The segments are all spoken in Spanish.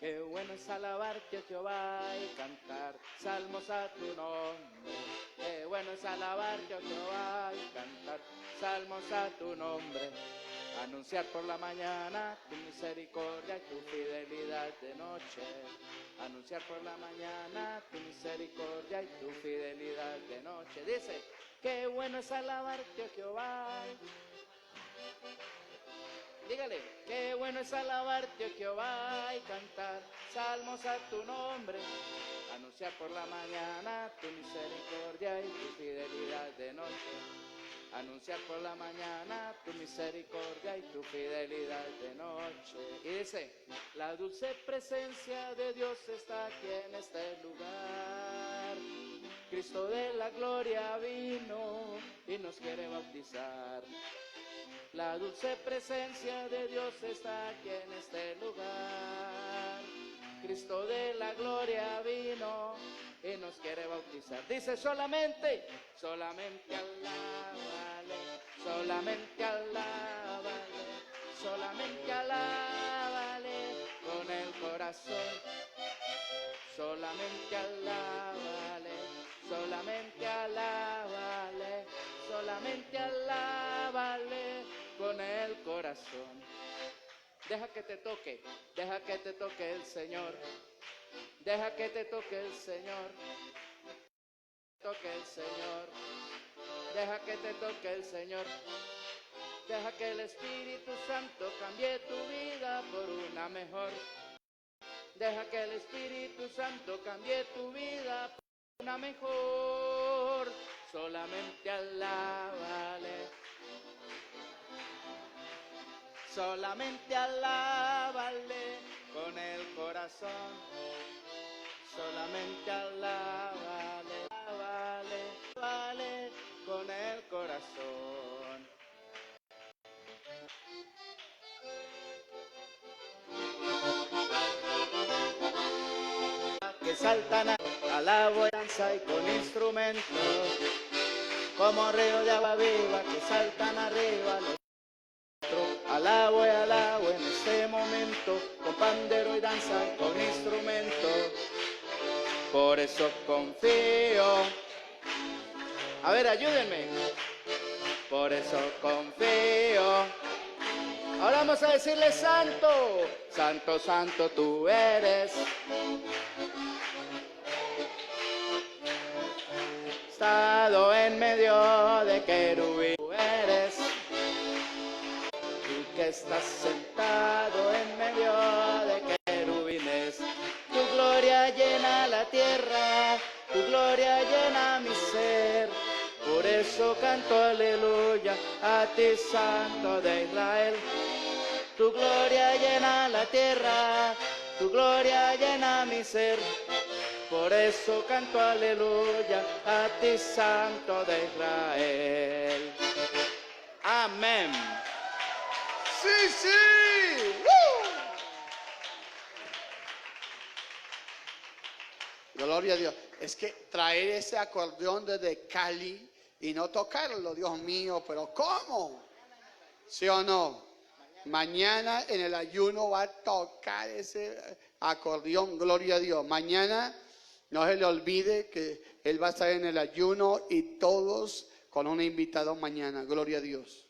Qué bueno es alabarte, oh Jehová, y cantar salmos a tu nombre. Qué bueno es alabarte, oh Jehová, y cantar salmos a tu nombre. Anunciar por la mañana tu misericordia y tu fidelidad de noche. Anunciar por la mañana tu misericordia y tu fidelidad de noche. Dice, qué bueno es alabarte, oh Jehová. Dígale, qué bueno es alabarte, oh Jehová, y cantar salmos a tu nombre. Anunciar por la mañana tu misericordia y tu fidelidad de noche. Anunciar por la mañana tu misericordia y tu fidelidad de noche. Y dice, la dulce presencia de Dios está aquí en este lugar. Cristo de la gloria vino y nos quiere bautizar. La dulce presencia de Dios está aquí en este lugar. Cristo de la gloria vino y nos quiere bautizar. Dice solamente, solamente alábale, solamente alábale, solamente alábale con el corazón. Solamente alábale, solamente alábale, solamente alábale con el corazón. Deja que te toque el Señor. Deja que te toque el Señor. Toque el Señor. Deja que te toque el Señor. Deja que el Espíritu Santo cambie tu vida por una mejor. Deja que el Espíritu Santo cambie tu vida por una mejor. Solamente alábale. Solamente alábale con el corazón. Solamente alábale, alábale, alábale con el corazón. Que saltan a la danza y con instrumentos, como río de agua viva que saltan arriba los alabo en este momento, con pandero y danza, con instrumento. Por eso confío. A ver, ayúdenme. Por eso confío. Ahora vamos a decirle santo. Santo, santo tú eres. Estado en medio de querubín. Tú eres. Que estás sentado en medio de querubines, tu gloria llena la tierra, tu gloria llena mi ser, por eso canto aleluya a ti, Santo de Israel. Tu gloria llena la tierra, tu gloria llena mi ser, por eso canto aleluya a ti, Santo de Israel. Amén. ¡Sí, sí! Gloria a Dios. Es que traer ese acordeón desde Cali y no tocarlo, Dios mío, pero ¿cómo? ¿Sí o no? Mañana en el ayuno va a tocar ese acordeón, gloria a Dios. Mañana no se le olvide que él va a estar en el ayuno y todos con un invitado mañana, gloria a Dios.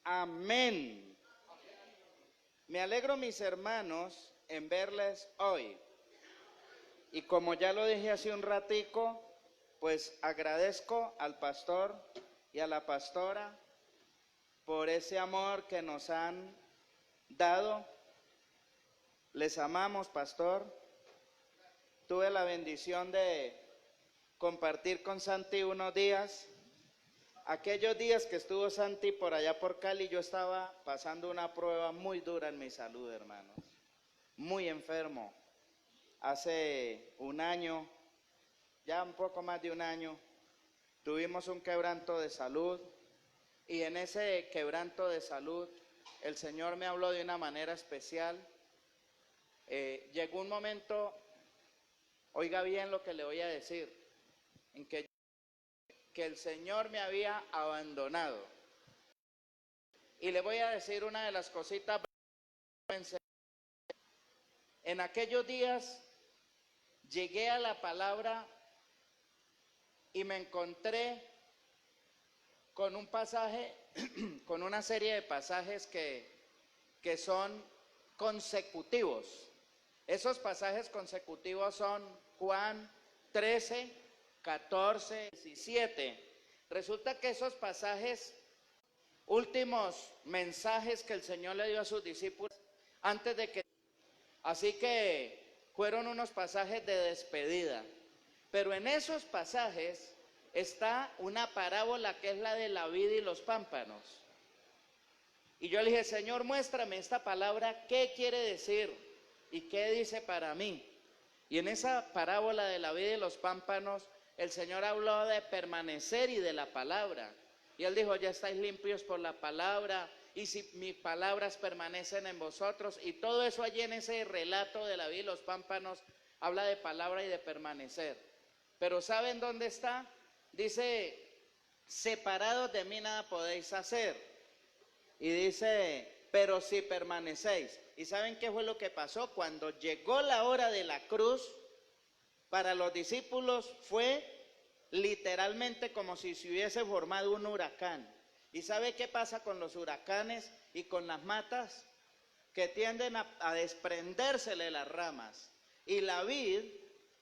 Amén. Me alegro, mis hermanos, en verles hoy. Y como ya lo dije hace un ratico, pues agradezco al pastor y a la pastora por ese amor que nos han dado. Les amamos, pastor. Tuve la bendición de compartir con Santi unos días. Aquellos días que estuvo Santi por allá por Cali, yo estaba pasando una prueba muy dura en mi salud, hermanos. Muy enfermo. Hace un año, ya un poco más de un año, tuvimos un quebranto de salud. Y en ese quebranto de salud, el Señor me habló de una manera especial. Llegó un momento, oiga bien lo que le voy a decir, en que el Señor me había abandonado. Y le voy a decir una de las cositas. En aquellos días llegué a la palabra y me encontré con un pasaje, con una serie de pasajes que son consecutivos. Esos pasajes consecutivos son Juan 13, 14, 17. Resulta que esos pasajes, últimos mensajes que el Señor le dio a sus discípulos antes de que... Así que fueron unos pasajes de despedida. Pero en esos pasajes está una parábola que es la de la vid y los pámpanos. Y yo le dije, Señor, muéstrame esta palabra, ¿qué quiere decir? ¿Y qué dice para mí? Y en esa parábola de la vid y los pámpanos, el Señor habló de permanecer y de la palabra. Y Él dijo, ya estáis limpios por la palabra, y si mis palabras permanecen en vosotros. Y todo eso allí en ese relato de la vid y los pámpanos, habla de palabra y de permanecer. Pero ¿saben dónde está? Dice, separados de mí nada podéis hacer. Y dice, pero si permanecéis. ¿Y saben qué fue lo que pasó? Cuando llegó la hora de la cruz, para los discípulos fue literalmente como si se hubiese formado un huracán. ¿Y sabe qué pasa con los huracanes y con las matas? Que tienden a desprendérsele las ramas. Y la vid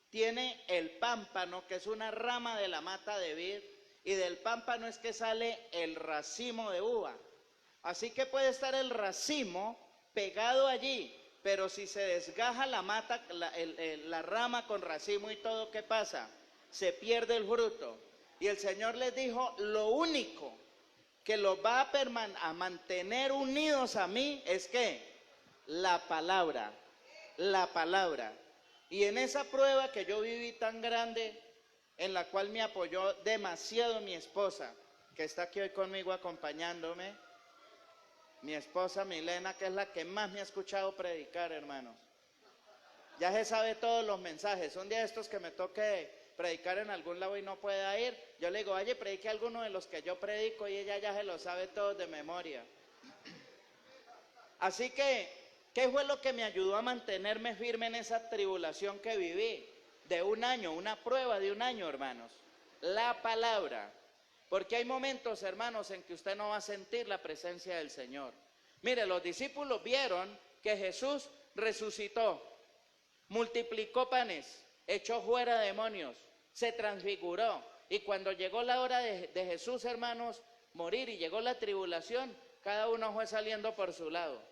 tiene el pámpano, que es una rama de la mata de vid, y del pámpano es que sale el racimo de uva. Así que puede estar el racimo pegado allí, pero si se desgaja la mata, la rama con racimo y todo, ¿qué pasa? Se pierde el fruto. Y el Señor les dijo, lo único que los va a mantener unidos a mí es que la palabra. Y en esa prueba que yo viví tan grande, en la cual me apoyó demasiado mi esposa, que está aquí hoy conmigo acompañándome, mi esposa Milena, que es la que más me ha escuchado predicar, hermanos. Ya se sabe todos los mensajes. Un día de estos que me toque predicar en algún lado y no pueda ir, yo le digo, oye, predique alguno de los que yo predico, y ella ya se lo sabe todos de memoria. Así que, ¿qué fue lo que me ayudó a mantenerme firme en esa tribulación que viví? De un año, una prueba de un año, hermanos. La palabra. Porque hay momentos, hermanos, en que usted no va a sentir la presencia del Señor. Mire, los discípulos vieron que Jesús resucitó, multiplicó panes, echó fuera demonios, se transfiguró. Y cuando llegó la hora de Jesús, hermanos, morir y llegó la tribulación, cada uno fue saliendo por su lado.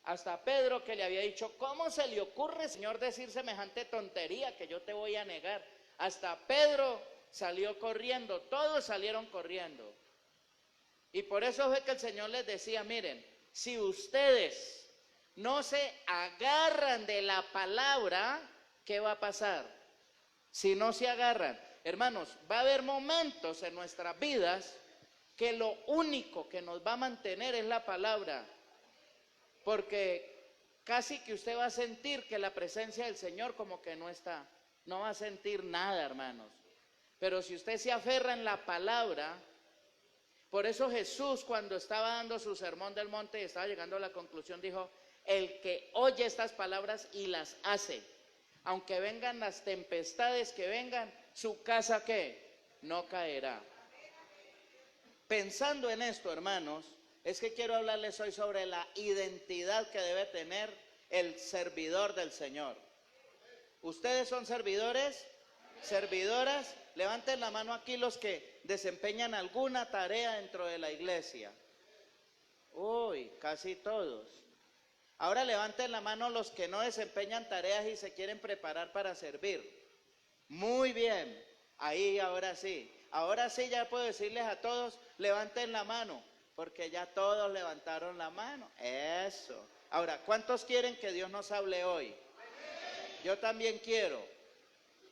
Hasta Pedro, que le había dicho, ¿cómo se le ocurre, Señor, decir semejante tontería que yo te voy a negar? Hasta Pedro salió corriendo, todos salieron corriendo. Y por eso fue que el Señor les decía, miren, si ustedes no se agarran de la palabra, ¿qué va a pasar? Si no se agarran, hermanos, va a haber momentos en nuestras vidas que lo único que nos va a mantener es la palabra. Porque casi que usted va a sentir que la presencia del Señor como que no está, no va a sentir nada, hermanos. Pero si usted se aferra en la palabra, por eso Jesús, cuando estaba dando su sermón del monte y estaba llegando a la conclusión, dijo, el que oye estas palabras y las hace, aunque vengan las tempestades que vengan, su casa ¿qué? No caerá. Pensando en esto, hermanos, es que quiero hablarles hoy sobre la identidad que debe tener el servidor del Señor. ¿Ustedes son servidores? ¿Servidoras? Levanten la mano aquí los que desempeñan alguna tarea dentro de la iglesia. Uy, casi todos. Ahora levanten la mano los que no desempeñan tareas y se quieren preparar para servir. Muy bien, ahí ahora sí. Ahora sí ya puedo decirles a todos, levanten la mano, porque ya todos levantaron la mano. Eso. Ahora, ¿cuántos quieren que Dios nos hable hoy? Yo también quiero.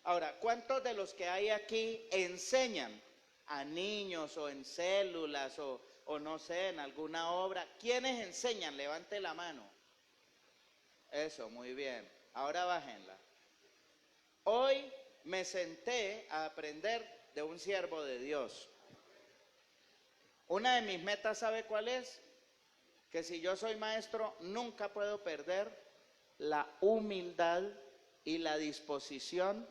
Ahora, ¿cuántos de los que hay aquí enseñan a niños o en células o no sé, en alguna obra? ¿Quiénes enseñan? Levante la mano. Eso, muy bien. Ahora bájenla. Hoy me senté a aprender de un siervo de Dios. Una de mis metas, ¿sabe cuál es? Que si yo soy maestro, nunca puedo perder la humildad y la disposición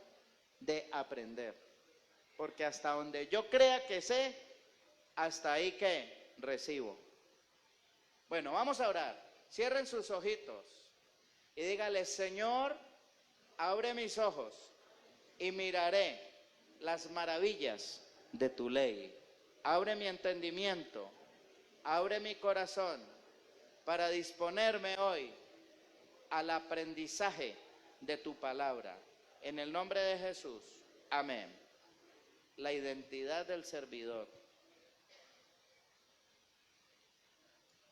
de aprender. Porque hasta donde yo crea que sé, hasta ahí que recibo. Bueno, vamos a orar. Cierren sus ojitos y dígale: Señor, abre mis ojos y miraré las maravillas de tu ley. Abre mi entendimiento, abre mi corazón para disponerme hoy al aprendizaje de tu palabra. En el nombre de Jesús, amén. La identidad del servidor.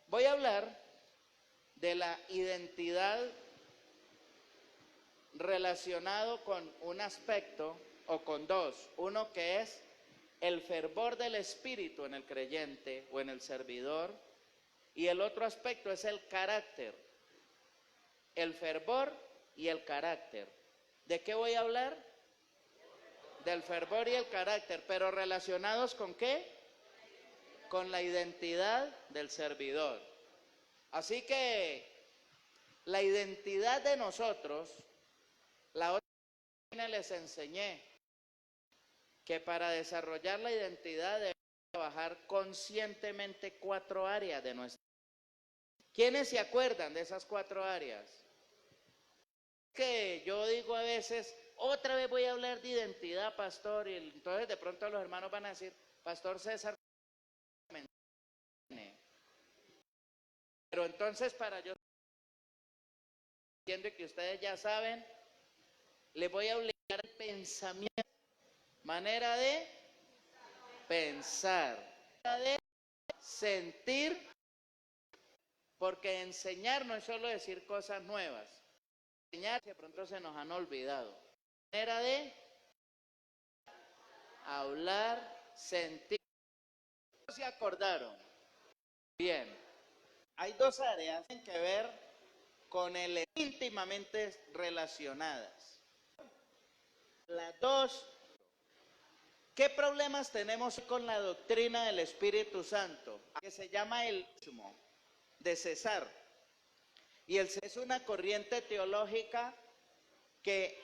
Voy a hablar de la identidad relacionado con un aspecto o con dos. Uno que es el fervor del espíritu en el creyente o en el servidor, y el otro aspecto es el carácter. El fervor y el carácter. ¿De qué voy a hablar? Del fervor y el carácter, pero relacionados ¿con qué? Con la identidad del servidor. Así que la identidad de nosotros, la otra vez les enseñé que para desarrollar la identidad debemos trabajar conscientemente 4 áreas de nuestra vida. ¿Quiénes se acuerdan de esas 4 áreas? Que yo digo a veces, otra vez voy a hablar de identidad, pastor, y entonces de pronto los hermanos van a decir, Pastor César, pero entonces para yo entiendo que ustedes ya saben, les voy a obligar el pensamiento, manera de pensar, manera de sentir, porque enseñar no es solo decir cosas nuevas, enseñar que de pronto se nos han olvidado, manera de hablar, sentir. ¿No se acordaron? Bien, hay 2 áreas que tienen que ver con el íntimamente relacionadas. Las 2, ¿qué problemas tenemos con la doctrina del Espíritu Santo? Que se llama el de cesar. Y es una corriente teológica que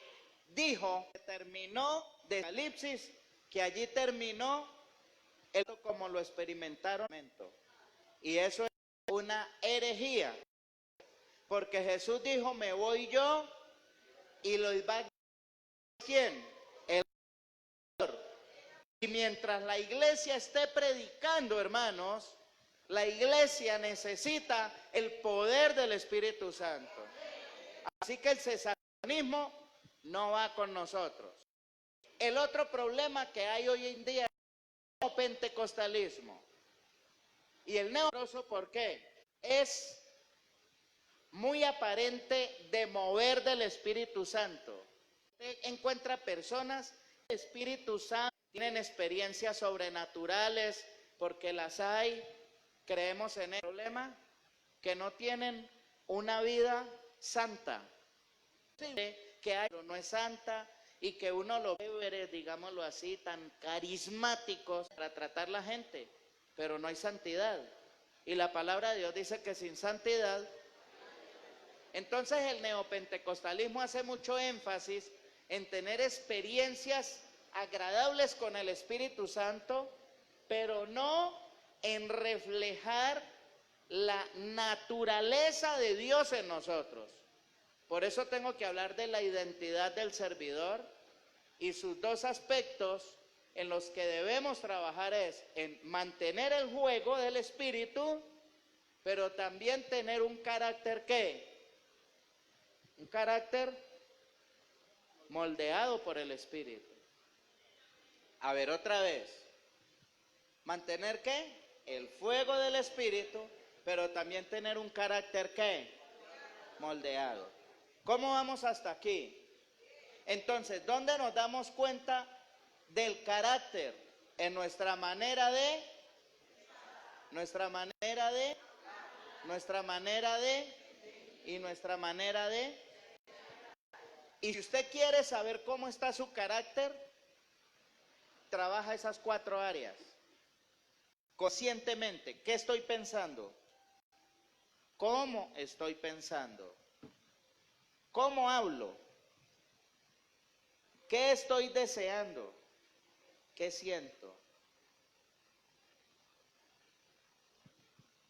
dijo, que terminó de Apocalipsis, que allí terminó el como lo experimentaron. Y eso es una herejía. Porque Jesús dijo, me voy yo y lo va a ¿quién? El Señor. Y mientras la iglesia esté predicando, hermanos, la iglesia necesita el poder del Espíritu Santo. Así que el cesarismo no va con nosotros. El otro problema que hay hoy en día es el neopentecostalismo. Y el neopentecostalismo, ¿por qué? Es muy aparente de mover del Espíritu Santo. Usted encuentra personas, el Espíritu Santo, tienen experiencias sobrenaturales, porque las hay, creemos en el problema, que no tienen una vida santa. Que hay, pero no es santa, y que uno lo ve, digámoslo así, tan carismáticos para tratar a la gente, pero no hay santidad. Y la palabra de Dios dice que sin santidad. Entonces el neopentecostalismo hace mucho énfasis en tener experiencias agradables con el Espíritu Santo, pero no en reflejar la naturaleza de Dios en nosotros. Por eso tengo que hablar de la identidad del servidor, y sus 2 aspectos en los que debemos trabajar es en mantener el juego del Espíritu, pero también tener un carácter ¿qué? Un carácter moldeado por el Espíritu. A ver, otra vez. Mantener ¿qué? El fuego del Espíritu, pero también tener un carácter ¿qué? Moldeado. ¿Cómo vamos hasta aquí? Entonces, ¿dónde nos damos cuenta del carácter? En nuestra manera de, y nuestra manera de. Y si usted quiere saber cómo está su carácter, trabaja esas 4 áreas. Conscientemente, ¿qué estoy pensando? ¿Cómo estoy pensando? ¿Cómo hablo? ¿Qué estoy deseando? ¿Qué siento?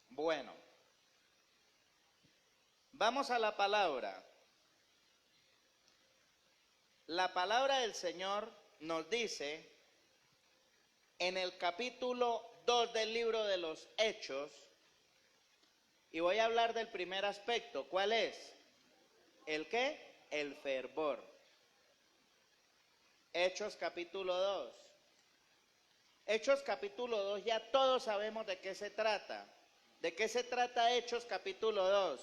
Bueno, vamos a la palabra. La palabra del Señor nos dice en el capítulo 2 del libro de los Hechos, y voy a hablar del primer aspecto. ¿Cuál es? ¿El qué? El fervor. Hechos capítulo 2. Hechos capítulo 2, ya todos sabemos de qué se trata. ¿De qué se trata Hechos capítulo 2?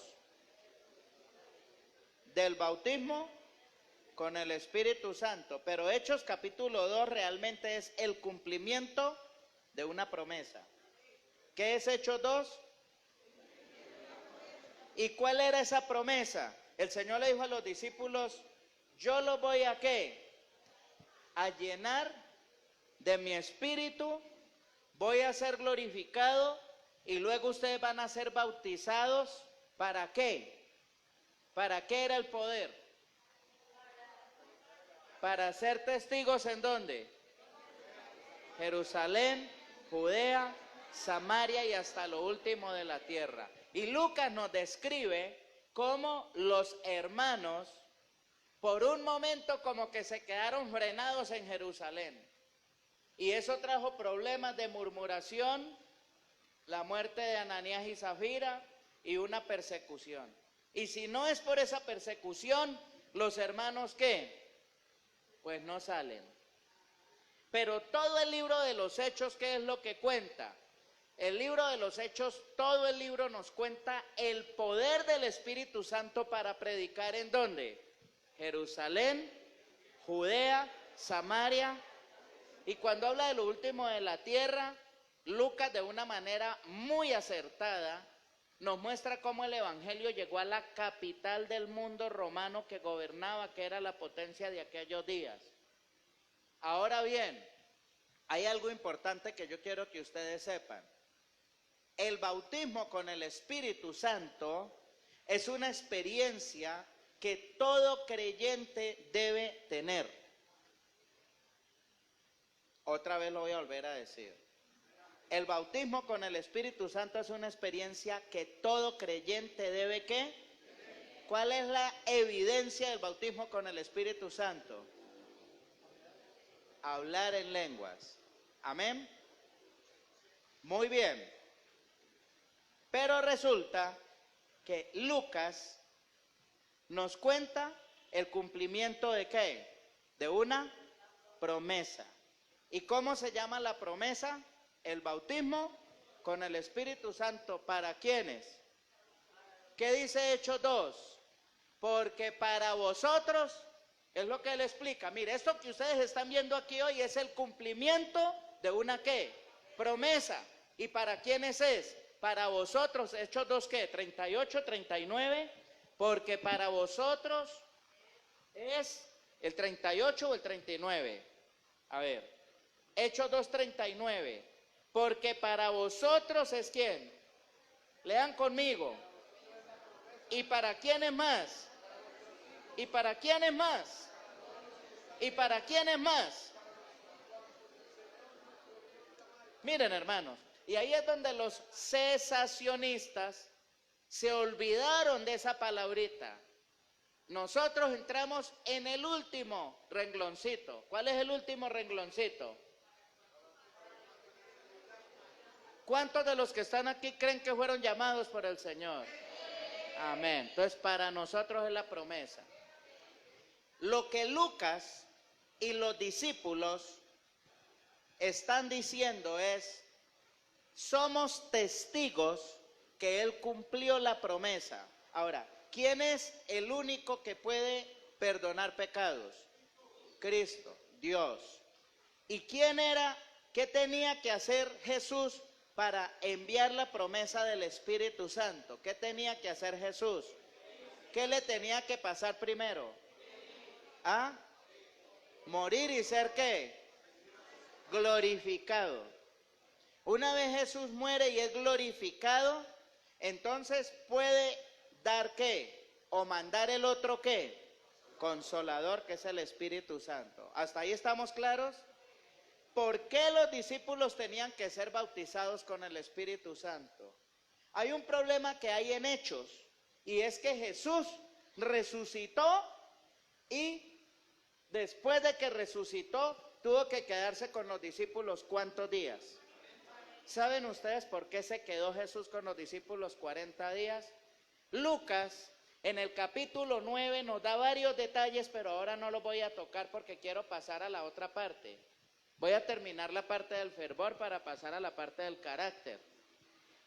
Del bautismo con el Espíritu Santo. Pero Hechos capítulo 2 realmente es el cumplimiento de una promesa. ¿Qué es Hechos 2? ¿Y cuál era esa promesa? El Señor le dijo a los discípulos, yo los voy a ¿qué? A llenar de mi espíritu, voy a ser glorificado y luego ustedes van a ser bautizados. ¿Para qué? ¿Para qué era el poder? Para ser testigos ¿en dónde? Jerusalén, Judea, Samaria y hasta lo último de la tierra. Y Lucas nos describe cómo los hermanos por un momento como que se quedaron frenados en Jerusalén. Y eso trajo problemas de murmuración, la muerte de Ananías y Zafira y una persecución. Y si no es por esa persecución, los hermanos ¿qué? Pues no salen. Pero todo el libro de los Hechos, ¿qué es lo que cuenta? El libro de los Hechos, todo el libro nos cuenta el poder del Espíritu Santo para predicar ¿en dónde? Jerusalén, Judea, Samaria. Y cuando habla de lo último de la tierra, Lucas de una manera muy acertada nos muestra cómo el evangelio llegó a la capital del mundo romano que gobernaba, que era la potencia de aquellos días. Ahora bien, hay algo importante que yo quiero que ustedes sepan. El bautismo con el Espíritu Santo es una experiencia que todo creyente debe tener. Otra vez lo voy a volver a decir. El bautismo con el Espíritu Santo es una experiencia que todo creyente debe ¿qué? ¿Cuál es la evidencia del bautismo con el Espíritu Santo? Hablar en lenguas. Amén. Muy bien. Pero resulta que Lucas nos cuenta el cumplimiento de ¿qué? De una promesa. ¿Y cómo se llama la promesa? El bautismo con el Espíritu Santo. ¿Para quiénes? ¿Qué dice Hechos 2? Porque para vosotros, es lo que él explica. Mire, esto que ustedes están viendo aquí hoy es el cumplimiento de una ¿qué? Promesa. ¿Y para quiénes es? Para vosotros. Hechos 2, ¿qué? 38, 39. Porque para vosotros es el 38 o el 39. A ver, Hechos 2:39. Porque para vosotros es ¿quién? Lean conmigo. ¿Y para quiénes más? ¿Y para quiénes más? ¿Y para quiénes más? Miren, hermanos, y ahí es donde los cesacionistas se olvidaron de esa palabrita. Nosotros entramos en el último rengloncito. ¿Cuál es el último rengloncito? ¿Cuántos de los que están aquí creen que fueron llamados por el Señor? Amén. Entonces, para nosotros es la promesa. Lo que Lucas y los discípulos están diciendo es, somos testigos que Él cumplió la promesa. Ahora, ¿quién es el único que puede perdonar pecados? Cristo, Dios. ¿Y quién era? ¿Qué tenía que hacer Jesús para enviar la promesa del Espíritu Santo? ¿Qué tenía que hacer Jesús? ¿Qué le tenía que pasar primero? ¿Ah? Morir y ser ¿qué? Glorificado. Una vez Jesús muere y es glorificado, entonces puede dar ¿qué? o mandar el otro ¿qué? Consolador, que es el Espíritu Santo. ¿Hasta ahí estamos claros? ¿Por qué los discípulos tenían que ser bautizados con el Espíritu Santo? Hay un problema que hay en Hechos, y es que Jesús resucitó y después de que resucitó tuvo que quedarse con los discípulos ¿cuántos días? ¿Saben ustedes por qué se quedó Jesús con los discípulos 40 días? Lucas en el capítulo 9 nos da varios detalles, pero ahora no los voy a tocar porque quiero pasar a la otra parte. Voy a terminar la parte del fervor para pasar a la parte del carácter.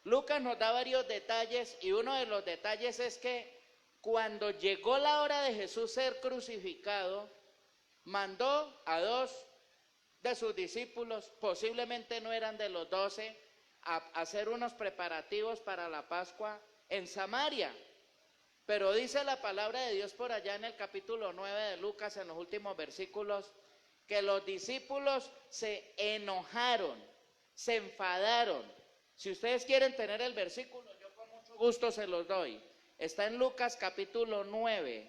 Lucas nos da varios detalles y uno de los detalles es que cuando llegó la hora de Jesús ser crucificado, mandó a 2 de sus discípulos, posiblemente no eran de los 12, a hacer unos preparativos para la Pascua en Samaria. Pero dice la palabra de Dios por allá en el capítulo 9 de Lucas, en los últimos versículos, que los discípulos se enojaron, se enfadaron. Si ustedes quieren tener el versículo, yo con mucho gusto se los doy. Está en Lucas capítulo 9,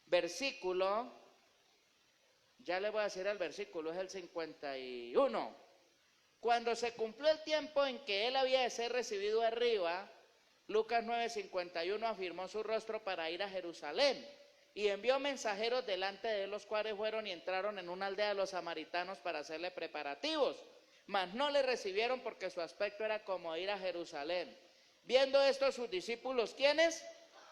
versículo, ya le voy a decir el versículo, es el 51. Cuando se cumplió el tiempo en que él había de ser recibido arriba, Lucas 9:51 afirmó su rostro para ir a Jerusalén y envió mensajeros delante de él, los cuales fueron y entraron en una aldea de los samaritanos para hacerle preparativos, mas no le recibieron porque su aspecto era como ir a Jerusalén. Viendo esto sus discípulos, ¿quiénes?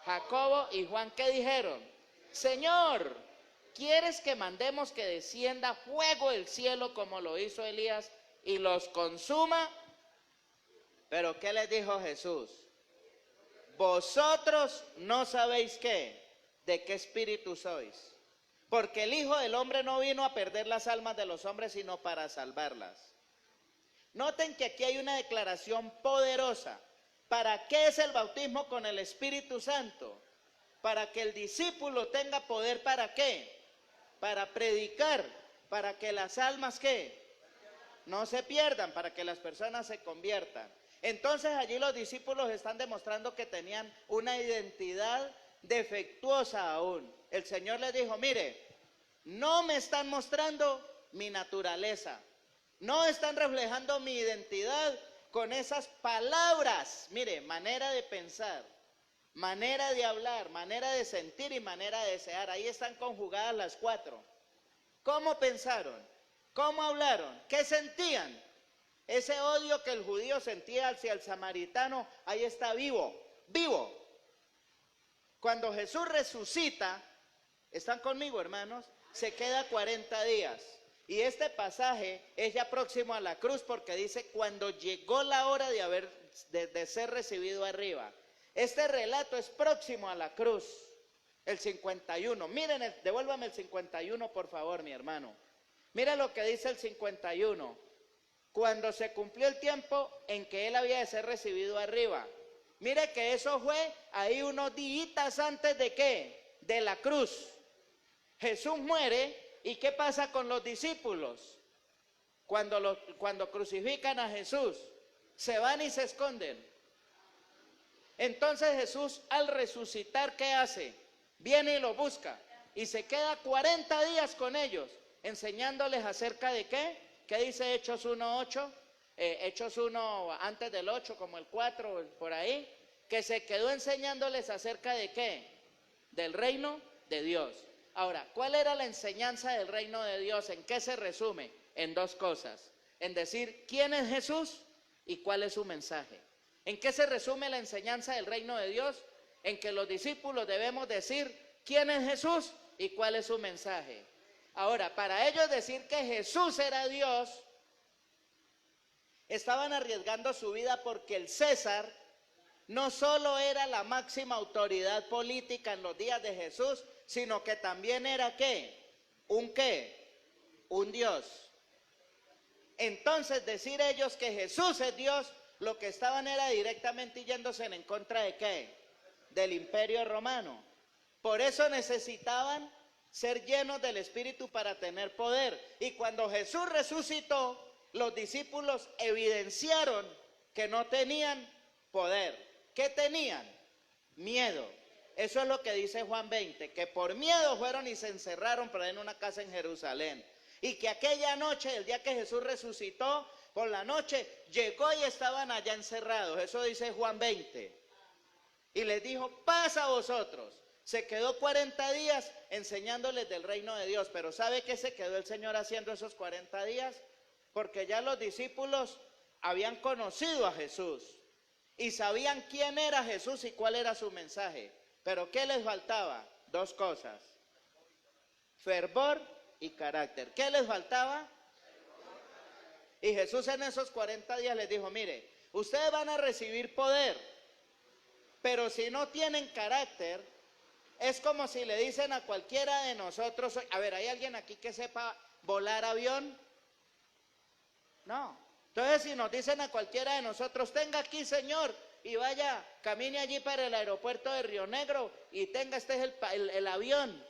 Jacobo y Juan, ¿qué dijeron? Señor, ¿quieres que mandemos que descienda fuego del cielo como lo hizo Elías y los consuma? Pero ¿qué les dijo Jesús? Vosotros no sabéis qué, de qué espíritu sois, porque el Hijo del Hombre no vino a perder las almas de los hombres, sino para salvarlas. Noten que aquí hay una declaración poderosa. ¿Para qué es el bautismo con el Espíritu Santo? Para que el discípulo tenga poder, ¿para qué? Para predicar, para que las almas ¿qué? No se pierdan, para que las personas se conviertan. Entonces allí los discípulos están demostrando que tenían una identidad defectuosa aún. El Señor les dijo, mire, no me están mostrando mi naturaleza, no están reflejando mi identidad con esas palabras. Mire, manera de pensar, manera de hablar, manera de sentir y manera de desear. Ahí están conjugadas las 4. ¿Cómo pensaron? ¿Cómo hablaron? ¿Qué sentían? Ese odio que el judío sentía hacia el samaritano, ahí está vivo, vivo. Cuando Jesús resucita, ¿están conmigo, hermanos? Se queda 40 días. Y este pasaje es ya próximo a la cruz porque dice cuando llegó la hora de ser recibido arriba. Este relato es próximo a la cruz, el 51. Miren, devuélvame el 51 por favor, mi hermano. Mira lo que dice el 51. Cuando se cumplió el tiempo en que él había de ser recibido arriba. Mire que eso fue ahí unos días antes de ¿qué? De la cruz. Jesús muere. ¿Y qué pasa con los discípulos? Cuando crucifican a Jesús, se van y se esconden. Entonces Jesús al resucitar, ¿qué hace? Viene y lo busca y se queda 40 días con ellos, enseñándoles acerca de ¿qué? ¿Qué dice Hechos 1:8? Hechos 1 antes del 8, como el 4, por ahí, que se quedó enseñándoles acerca de ¿qué? Del reino de Dios. Ahora, ¿cuál era la enseñanza del reino de Dios? ¿En qué se resume? En 2 cosas. En decir quién es Jesús y cuál es su mensaje. ¿En qué se resume la enseñanza del reino de Dios? En que los discípulos debemos decir quién es Jesús y cuál es su mensaje. Ahora, para ellos decir que Jesús era Dios, estaban arriesgando su vida porque el César no solo era la máxima autoridad política en los días de Jesús, sino que también era ¿qué? Un Dios. Entonces decir ellos que Jesús es Dios, lo que estaban era directamente yéndose en contra de ¿qué? Del Imperio Romano. Por eso necesitaban ser llenos del Espíritu para tener poder. Y cuando Jesús resucitó, los discípulos evidenciaron que no tenían poder. ¿Qué tenían? Miedo. Eso es lo que dice Juan 20, que por miedo fueron y se encerraron por ahí en una casa en Jerusalén. Y que aquella noche, el día que Jesús resucitó, por la noche, llegó y estaban allá encerrados. Eso dice Juan 20. Y les dijo, paz a vosotros. Se quedó 40 días enseñándoles del reino de Dios. Pero ¿sabe qué se quedó el Señor haciendo esos 40 días? Porque ya los discípulos habían conocido a Jesús. Y sabían quién era Jesús y cuál era su mensaje. Pero ¿qué les faltaba? Dos cosas. Fervor y carácter. ¿Qué les faltaba? Y Jesús en esos 40 días les dijo, mire, ustedes van a recibir poder, pero si no tienen carácter, es como si le dicen a cualquiera de nosotros, a ver, ¿hay alguien aquí que sepa volar avión? No. Entonces si nos dicen a cualquiera de nosotros, tenga aquí, señor, y vaya, camine allí para el aeropuerto de Río Negro y tenga, este es el avión,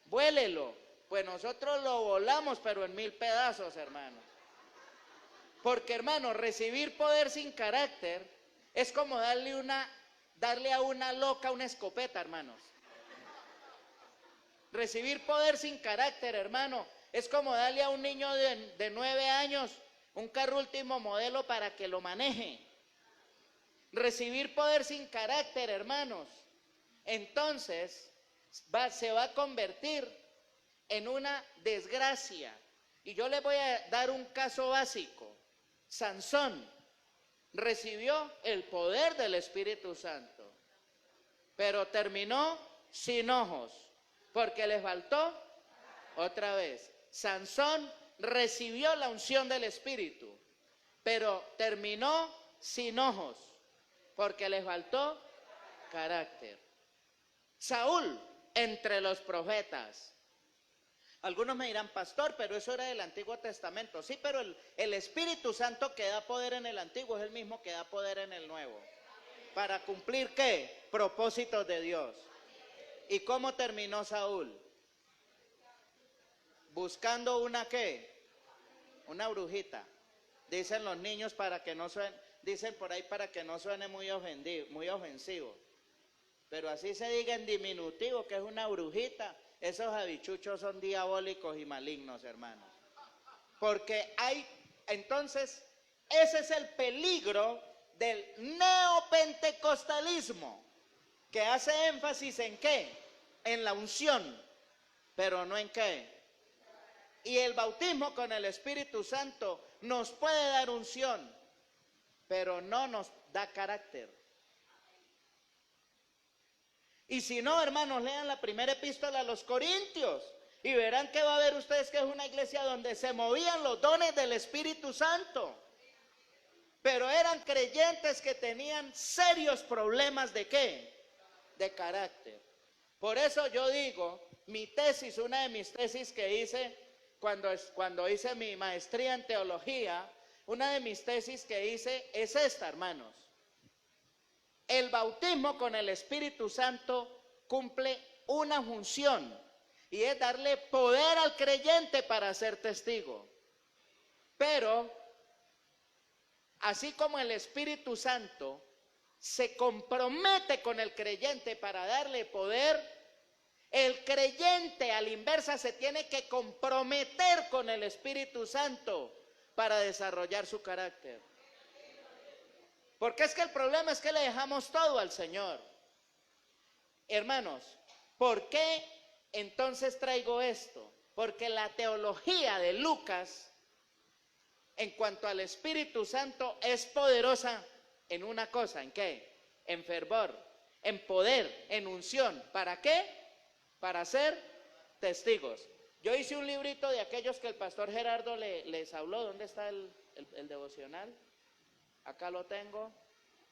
vuélelo. Pues nosotros lo volamos, pero en 1000 pedazos, hermanos. Porque, hermano, recibir poder sin carácter es como darle a una loca una escopeta, hermanos. Recibir poder sin carácter, hermano, es como darle a un niño de 9 años un carro último modelo para que lo maneje. Recibir poder sin carácter, hermanos, entonces se va a convertir en una desgracia. Y yo les voy a dar un caso básico. Sansón recibió el poder del Espíritu Santo, pero terminó sin ojos, porque le faltó otra vez. Sansón recibió la unción del Espíritu, pero terminó sin ojos, porque le faltó carácter. Saúl, entre los profetas. Algunos me dirán, pastor, pero eso era del Antiguo Testamento. Sí, pero el Espíritu Santo que da poder en el Antiguo es el mismo que da poder en el Nuevo. ¿Para cumplir qué? Propósitos de Dios. ¿Y cómo terminó Saúl? Buscando una ¿qué? Una brujita. Dicen los niños para que no suene, dicen por ahí para que no suene muy ofensivo. Pero así se diga en diminutivo que es una brujita. Esos habichuchos son diabólicos y malignos, hermanos. Porque entonces, ese es el peligro del neopentecostalismo, que hace énfasis en ¿qué? En la unción, pero no en ¿qué? Y el bautismo con el Espíritu Santo nos puede dar unción, pero no nos da carácter. Y si no, hermanos, lean la primera epístola a los Corintios y verán que va a ver ustedes que es una iglesia donde se movían los dones del Espíritu Santo. Pero eran creyentes que tenían serios problemas ¿de qué? De carácter. Por eso yo digo, mi tesis, una de mis tesis que hice cuando hice mi maestría en teología, una de mis tesis que hice es esta, hermanos. El bautismo con el Espíritu Santo cumple una función y es darle poder al creyente para ser testigo. Pero, así como el Espíritu Santo se compromete con el creyente para darle poder, el creyente a la inversa se tiene que comprometer con el Espíritu Santo para desarrollar su carácter. Porque es que el problema es que le dejamos todo al Señor. Hermanos, ¿por qué entonces traigo esto? Porque la teología de Lucas, en cuanto al Espíritu Santo, es poderosa en una cosa, ¿en qué? En fervor, en poder, en unción. ¿Para qué? Para ser testigos. Yo hice un librito de aquellos que el pastor Gerardo les habló. ¿Dónde está el devocional? Acá lo tengo.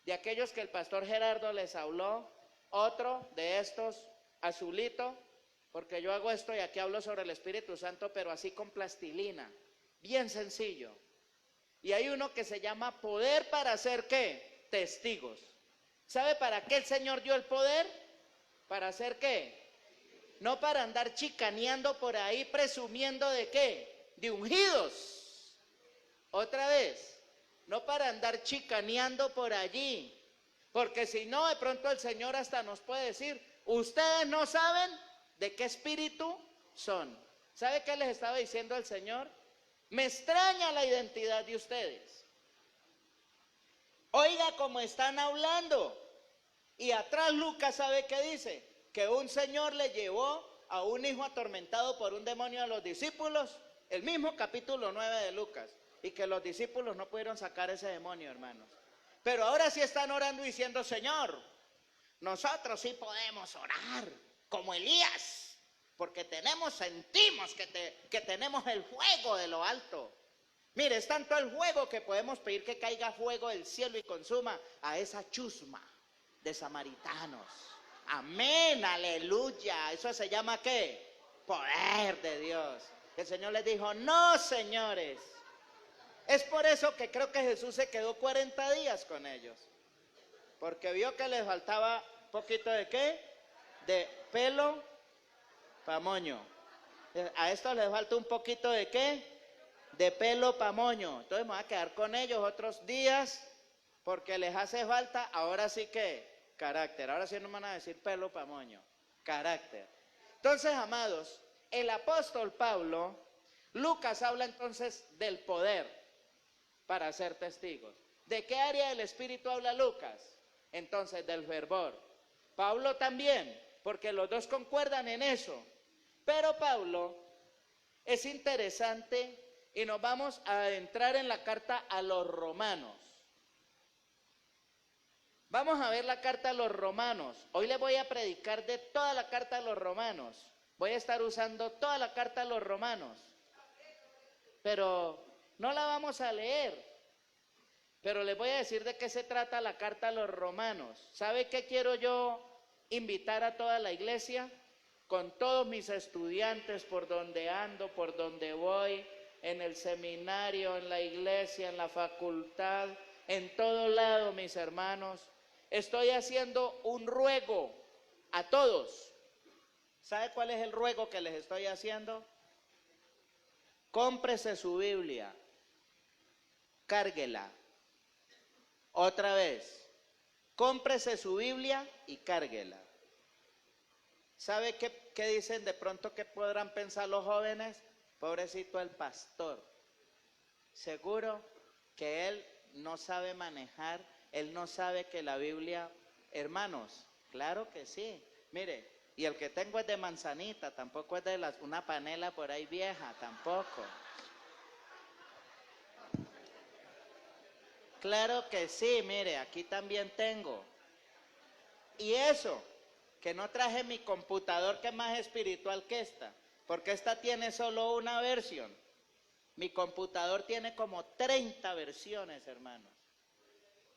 De aquellos que el pastor Gerardo les habló. Otro de estos, azulito, porque yo hago esto y aquí hablo sobre el Espíritu Santo, pero así con plastilina, bien sencillo. Y hay uno que se llama poder para hacer ¿qué? Testigos. ¿Sabe para qué el Señor dio el poder? ¿Para hacer qué? No para andar chicaneando por ahí presumiendo de ¿qué? De ungidos. Otra vez. No para andar chicaneando por allí, porque si no, de pronto el Señor hasta nos puede decir, ustedes no saben de qué espíritu son. ¿Sabe qué les estaba diciendo el Señor? Me extraña la identidad de ustedes. Oiga cómo están hablando. Y atrás Lucas, ¿sabe qué dice? Que un señor le llevó a un hijo atormentado por un demonio a los discípulos, el mismo capítulo 9 de Lucas, y que los discípulos no pudieron sacar ese demonio, hermanos. Pero ahora sí están orando diciendo, Señor, nosotros sí podemos orar como Elías, porque sentimos que tenemos el fuego de lo alto. Mire, es tanto el fuego que podemos pedir que caiga fuego del cielo y consuma a esa chusma de samaritanos. Amén, aleluya. ¿Eso se llama qué? Poder de Dios. El Señor les dijo, no, señores. Es por eso que creo que Jesús se quedó 40 días con ellos. Porque vio que les faltaba un poquito de qué? De pelo pa' moño. A esto les falta un poquito de qué? De pelo pa' moño. Entonces me voy a quedar con ellos otros días porque les hace falta, ahora sí que, carácter. Ahora sí no me van a decir pelo pa' moño. Carácter. Entonces, amados, el apóstol Pablo, Lucas habla entonces del poder para ser testigos. ¿De qué área del Espíritu habla Lucas? Entonces, del fervor. Pablo también, porque los dos concuerdan en eso. Pero Pablo es interesante y nos vamos a adentrar en la carta a los romanos. Vamos a ver la carta a los romanos. Hoy les voy a predicar de toda la carta a los romanos. Voy a estar usando toda la carta a los romanos. Pero no la vamos a leer. Pero les voy a decir de qué se trata la carta a los romanos. ¿Sabe qué quiero yo invitar a toda la iglesia? Con todos mis estudiantes, por donde ando, por donde voy, en el seminario, en la iglesia, en la facultad, en todo lado, mis hermanos. Estoy haciendo un ruego a todos. ¿Sabe cuál es el ruego que les estoy haciendo? Cómprese su Biblia, cárguela. Otra vez, cómprese su Biblia y cárguela. ¿Sabe qué dicen de pronto que podrán pensar los jóvenes? Pobrecito el pastor. Seguro que él no sabe manejar, él no sabe que la Biblia, hermanos, claro que sí. Mire, y el que tengo es de manzanita, tampoco es de una panela por ahí vieja, tampoco. Claro que sí, mire, aquí también tengo. Y eso, que no traje mi computador que es más espiritual que esta, porque esta tiene solo una versión. Mi computador tiene como 30 versiones, hermanos.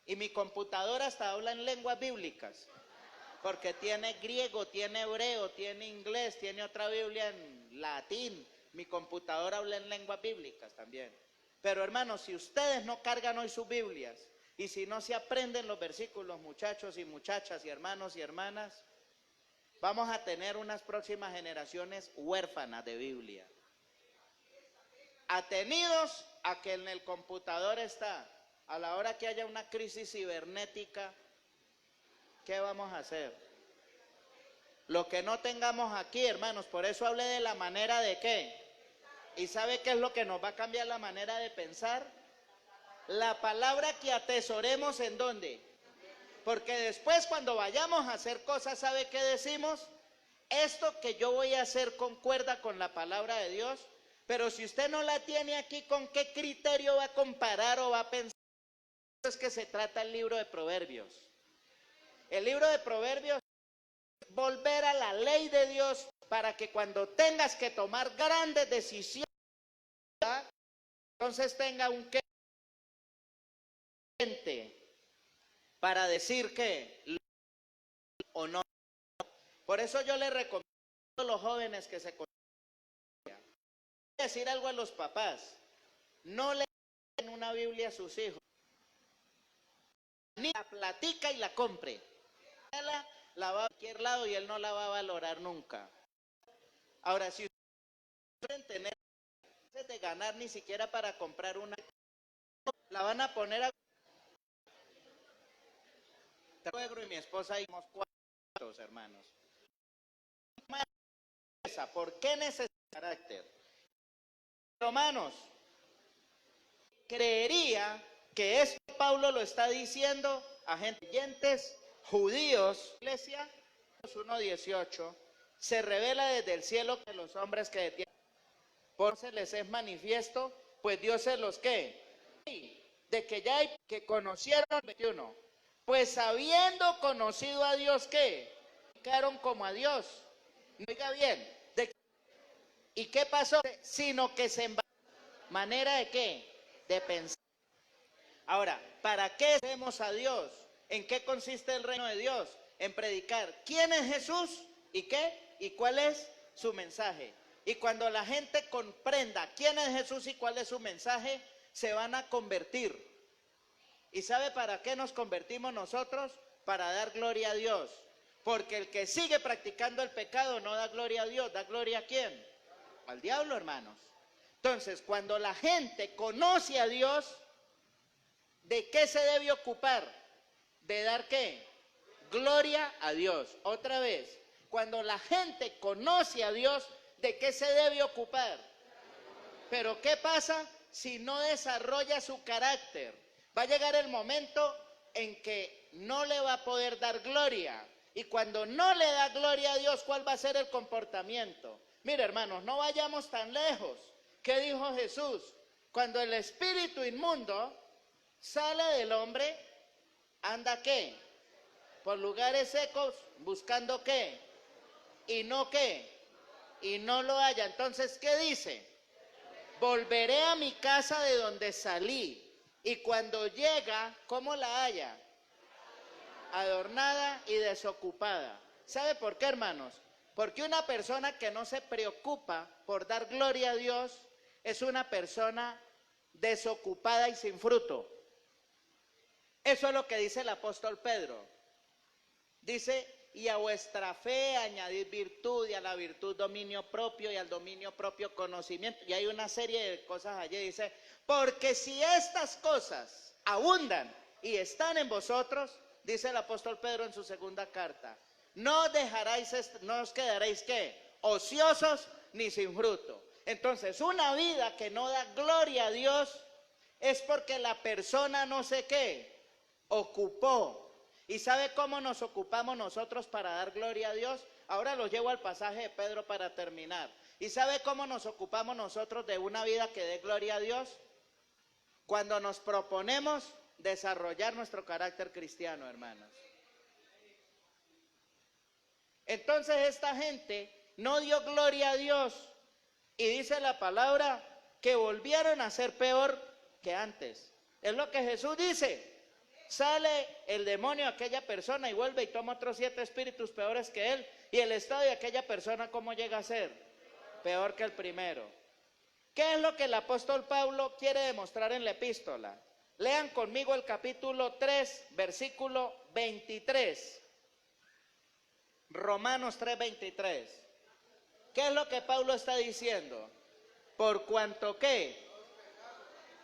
Y mi computador hasta habla en lenguas bíblicas, porque tiene griego, tiene hebreo, tiene inglés, tiene otra Biblia en latín. Mi computador habla en lenguas bíblicas también. Pero hermanos, si ustedes no cargan hoy sus Biblias, y si no se aprenden los versículos, muchachos y muchachas, y hermanos y hermanas, vamos a tener unas próximas generaciones huérfanas de Biblia. Atenidos a que en el computador está, a la hora que haya una crisis cibernética, ¿qué vamos a hacer? Lo que no tengamos aquí, hermanos, por eso hablé de la manera de qué. ¿Y sabe qué es lo que nos va a cambiar la manera de pensar? La palabra que atesoremos en dónde. Porque después cuando vayamos a hacer cosas, ¿sabe qué decimos? Esto que yo voy a hacer concuerda con la palabra de Dios, pero si usted no la tiene aquí, ¿con qué criterio va a comparar o va a pensar? Es que se trata el libro de Proverbios. El libro de Proverbios es volver a la ley de Dios para que cuando tengas que tomar grandes decisiones, ¿verdad? Entonces tenga un qué para decir que o no. Por eso yo le recomiendo a los jóvenes que se conozcan. Voy a decir algo a los papás. No le den una Biblia a sus hijos. Ni la platica y la compre. La va a cualquier lado y él no la va a valorar nunca. Ahora, si ustedes quieren tener de ganar ni siquiera para comprar una, la van a poner a suegro y mi esposa y cuatro hermanos. ¿Por qué necesita carácter? Romanos, creería que esto Pablo lo está diciendo a gentes judíos. Iglesia 1:18 se revela desde el cielo que los hombres que detienen por se les es manifiesto, pues Dios se los que de que ya hay que conocieron 21, pues habiendo conocido a Dios que quedaron como a Dios. Oiga bien, ¿y qué pasó? Sino que se manera de qué, de pensar. Ahora, ¿para qué hacemos a Dios? ¿En qué consiste el reino de Dios? En predicar quién es Jesús y qué y cuál es su mensaje. Y cuando la gente comprenda quién es Jesús y cuál es su mensaje, se van a convertir. ¿Y sabe para qué nos convertimos nosotros? Para dar gloria a Dios. Porque el que sigue practicando el pecado no da gloria a Dios, da gloria ¿a quién? Al diablo, hermanos. Entonces, cuando la gente conoce a Dios, ¿de qué se debe ocupar? ¿De dar qué? Gloria a Dios. Otra vez, cuando la gente conoce a Dios, ¿de qué se debe ocupar? Pero ¿qué pasa si no desarrolla su carácter? Va a llegar el momento en que no le va a poder dar gloria. Y cuando no le da gloria a Dios, ¿cuál va a ser el comportamiento? Mire, hermanos, no vayamos tan lejos. ¿Qué dijo Jesús? Cuando el espíritu inmundo sale del hombre, ¿anda qué? Por lugares secos, buscando qué. ¿Y no qué? Y no lo halla. Entonces, ¿qué dice? Volveré a mi casa de donde salí. Y cuando llega, ¿cómo la halla? Adornada y desocupada. ¿Sabe por qué, hermanos? Porque una persona que no se preocupa por dar gloria a Dios es una persona desocupada y sin fruto. Eso es lo que dice el apóstol Pedro. Dice, y a vuestra fe añadid virtud, y a la virtud dominio propio, y al dominio propio conocimiento. Y hay una serie de cosas allí. Dice, porque si estas cosas abundan y están en vosotros, dice el apóstol Pedro en su segunda carta, no os quedaréis ¿qué? Ociosos ni sin fruto. Entonces, una vida que no da gloria a Dios es porque la persona no sé qué, ocupó. ¿Y sabe cómo nos ocupamos nosotros para dar gloria a Dios? Ahora los llevo al pasaje de Pedro para terminar. ¿Y sabe cómo nos ocupamos nosotros de una vida que dé gloria a Dios? Cuando nos proponemos desarrollar nuestro carácter cristiano, hermanos. Entonces esta gente no dio gloria a Dios y dice la palabra que volvieron a ser peor que antes. Es lo que Jesús dice. Sale el demonio de aquella persona y vuelve y toma otros 7 espíritus peores que él. Y el estado de aquella persona, ¿cómo llega a ser? Peor que el primero. ¿Qué es lo que el apóstol Pablo quiere demostrar en la epístola? Lean conmigo el capítulo 3, versículo 23. Romanos 3:23. ¿Qué es lo que Pablo está diciendo? Por cuanto que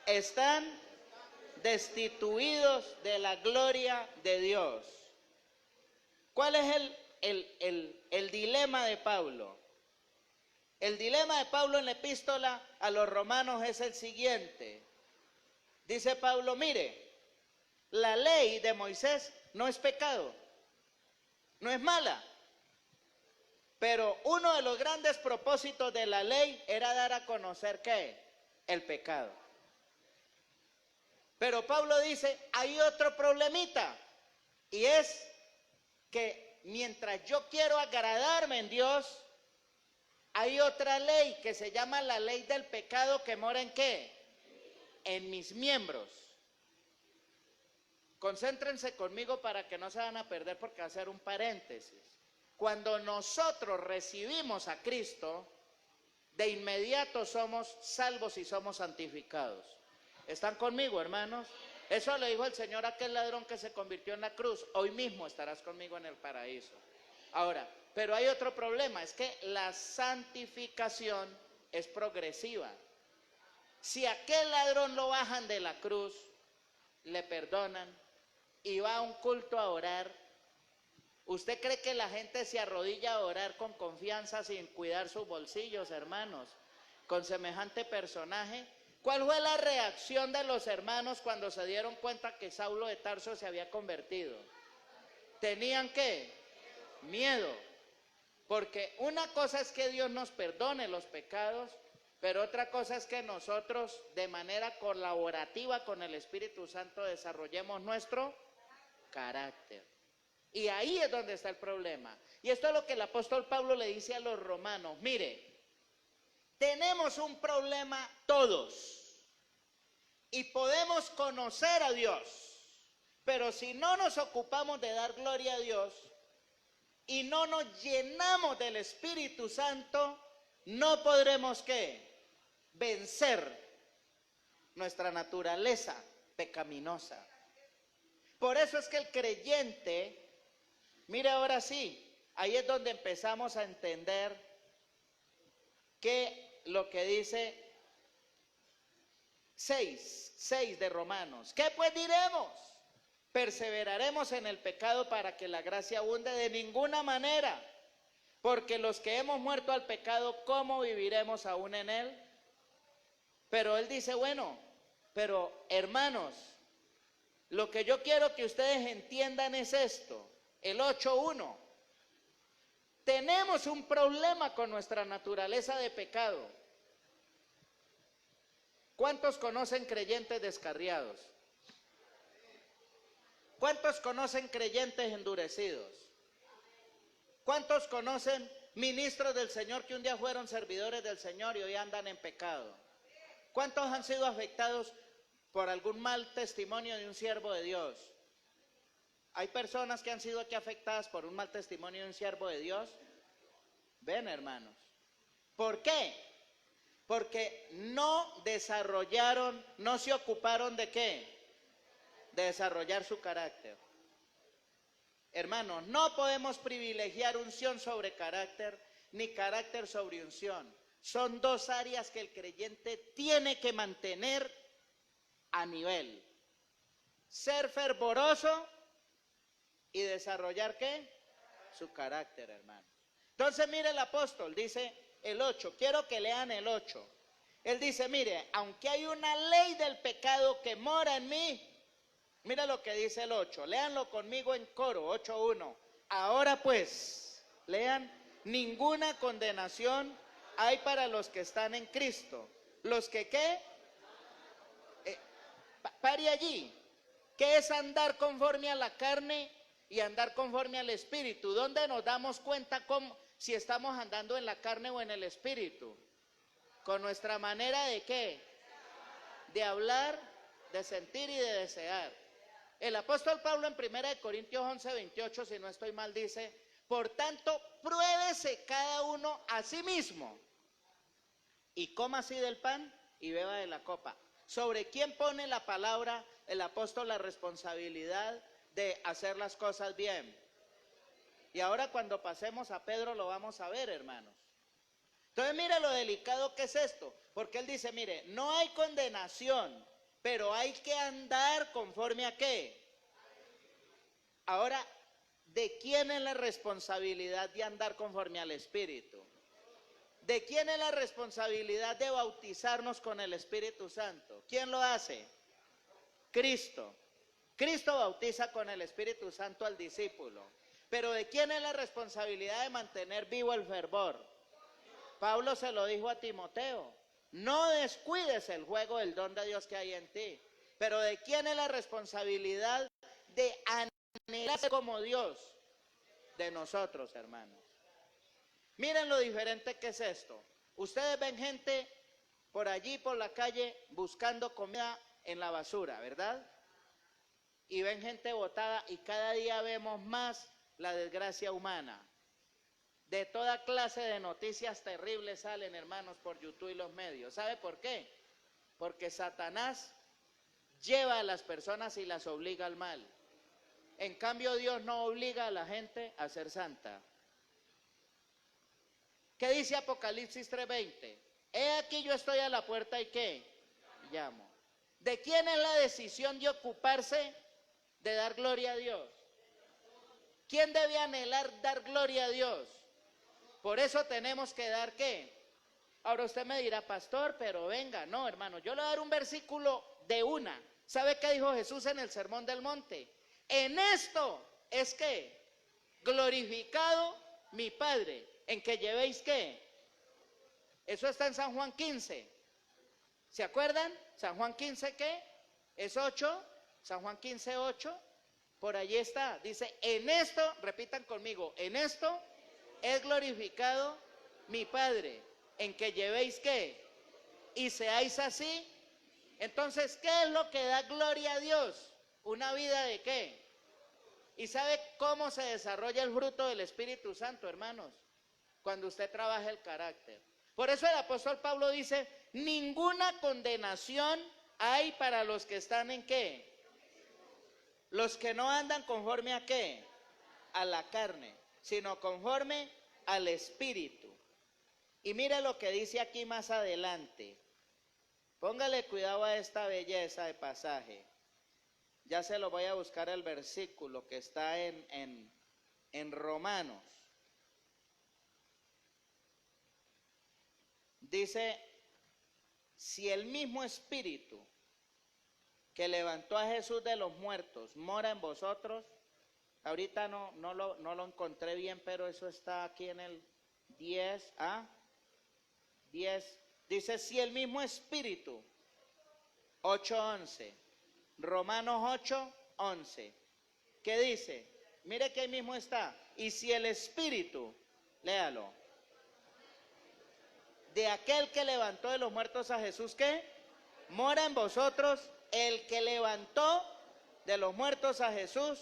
están destituidos de la gloria de Dios. ¿Cuál es el dilema de Pablo? El dilema de Pablo en la epístola a los romanos es el siguiente. Dice Pablo, mire, la ley de Moisés no es pecado, no es mala, pero uno de los grandes propósitos de la ley era dar a conocer ¿qué? El pecado. Pero Pablo dice, hay otro problemita, y es que mientras yo quiero agradarme en Dios, hay otra ley que se llama la ley del pecado que mora ¿en qué? En mis miembros. Concéntrense conmigo para que no se van a perder porque va a ser un paréntesis. Cuando nosotros recibimos a Cristo, de inmediato somos salvos y somos santificados. ¿Están conmigo, hermanos? Eso le dijo el Señor a aquel ladrón que se convirtió en la cruz. Hoy mismo estarás conmigo en el paraíso. Ahora, pero hay otro problema, es que la santificación es progresiva. Si a aquel ladrón lo bajan de la cruz, le perdonan y va a un culto a orar, ¿Usted cree que la gente se arrodilla a orar con confianza sin cuidar sus bolsillos, hermanos? Con semejante personaje. ¿Cuál fue la reacción de los hermanos cuando se dieron cuenta que Saulo de Tarso se había convertido? ¿Tenían qué? Miedo. Porque una cosa es que Dios nos perdone los pecados, pero otra cosa es que nosotros de manera colaborativa con el Espíritu Santo desarrollemos nuestro carácter. Y ahí es donde está el problema. Y esto es lo que el apóstol Pablo le dice a los romanos. Mire, tenemos un problema todos y podemos conocer a Dios, pero si no nos ocupamos de dar gloria a Dios y no nos llenamos del Espíritu Santo, no podremos ¿qué? Vencer nuestra naturaleza pecaminosa. Por eso es que el creyente, mire ahora sí, ahí es donde empezamos a entender que lo que dice 6 de Romanos. ¿Qué pues diremos? ¿Perseveraremos en el pecado para que la gracia abunde? De ninguna manera, porque los que hemos muerto al pecado, ¿cómo viviremos aún en él? Pero él dice, bueno, pero hermanos, lo que yo quiero que ustedes entiendan es esto, el 8:1. Tenemos un problema con nuestra naturaleza de pecado. ¿Cuántos conocen creyentes descarriados? ¿Cuántos conocen creyentes endurecidos? ¿Cuántos conocen ministros del Señor que un día fueron servidores del Señor y hoy andan en pecado? ¿Cuántos han sido afectados por algún mal testimonio de un siervo de Dios? ¿Hay personas que han sido aquí afectadas por un mal testimonio de un siervo de Dios? Ven, hermanos. ¿Por qué? Porque no desarrollaron, no se ocuparon de ¿qué? De desarrollar su carácter. Hermanos, no podemos privilegiar unción sobre carácter, ni carácter sobre unción. Son dos áreas que el creyente tiene que mantener a nivel. Ser fervoroso y desarrollar ¿qué? Su carácter, hermano. Entonces mire el apóstol, dice el 8, quiero que lean el 8. Él dice, mire, aunque hay una ley del pecado que mora en mí, mira lo que dice el 8, léanlo conmigo en coro, 8:1. Ahora pues, lean, ninguna condenación hay para los que están en Cristo. Los que ¿qué? Pare allí. ¿Qué es andar conforme a la carne y andar conforme al Espíritu? ¿Dónde nos damos cuenta si estamos andando en la carne o en el Espíritu? Con nuestra manera de ¿qué? De hablar, de sentir y de desear. El apóstol Pablo en 1 Corintios 11:28, si no estoy mal, dice, por tanto, pruébese cada uno a sí mismo y coma así del pan y beba de la copa. ¿Sobre quién pone la palabra el apóstol la responsabilidad de hacer las cosas bien? Y ahora cuando pasemos a Pedro lo vamos a ver, hermanos. Entonces mire lo delicado que es esto, porque él dice, mire, no hay condenación, pero hay que andar conforme a ¿qué? Ahora, ¿de quién es la responsabilidad de andar conforme al Espíritu? ¿De quién es la responsabilidad de bautizarnos con el Espíritu Santo? ¿Quién lo hace? Cristo. Cristo bautiza con el Espíritu Santo al discípulo. Pero ¿de quién es la responsabilidad de mantener vivo el fervor? Pablo se lo dijo a Timoteo. No descuides el juego del don de Dios que hay en ti. Pero ¿de quién es la responsabilidad de anhelarse como Dios? De nosotros, hermanos. Miren lo diferente que es esto. Ustedes ven gente por allí, por la calle, buscando comida en la basura, ¿verdad? Y ven gente botada y cada día vemos más la desgracia humana. De toda clase de noticias terribles salen, hermanos, por YouTube y los medios. ¿Sabe por qué? Porque Satanás lleva a las personas y las obliga al mal. En cambio, Dios no obliga a la gente a ser santa. ¿Qué dice Apocalipsis 3:20? He aquí yo estoy a la puerta y ¿qué? Llamo. ¿De quién es la decisión de ocuparse de dar gloria a Dios? ¿Quién debe anhelar dar gloria a Dios? Por eso tenemos que dar ¿qué? Ahora usted me dirá, pastor, pero venga, no, hermano, yo le voy a dar un versículo de una. ¿Sabe qué dijo Jesús en el Sermón del Monte? En esto es que glorificado mi Padre, en que llevéis ¿qué? Eso está en San Juan 15. ¿Se acuerdan? San Juan 15, ¿qué? Es 8. San Juan 15, 8. Por allí está. Dice, en esto, repitan conmigo, en esto es glorificado mi Padre, en que llevéis ¿qué? Y seáis así. Entonces, ¿qué es lo que da gloria a Dios? ¿Una vida de qué? ¿Y sabe cómo se desarrolla el fruto del Espíritu Santo, hermanos? Cuando usted trabaja el carácter. Por eso el apóstol Pablo dice, ninguna condenación hay para los que están en ¿qué? Los que no andan conforme a ¿qué? A la carne, sino conforme al Espíritu. Y mire lo que dice aquí más adelante. Póngale cuidado a esta belleza de pasaje. Ya se lo voy a buscar el versículo que está en Romanos. Dice, si el mismo Espíritu que levantó a Jesús de los muertos mora en vosotros, ahorita no lo encontré bien, pero eso está aquí en el 10, 10, dice, si el mismo Espíritu, 8:11, Romanos 8:11, ¿qué dice? Mire que ahí mismo está, y si el Espíritu, léalo, de aquel que levantó de los muertos a Jesús, ¿qué? Mora en vosotros, el que levantó de los muertos a Jesús,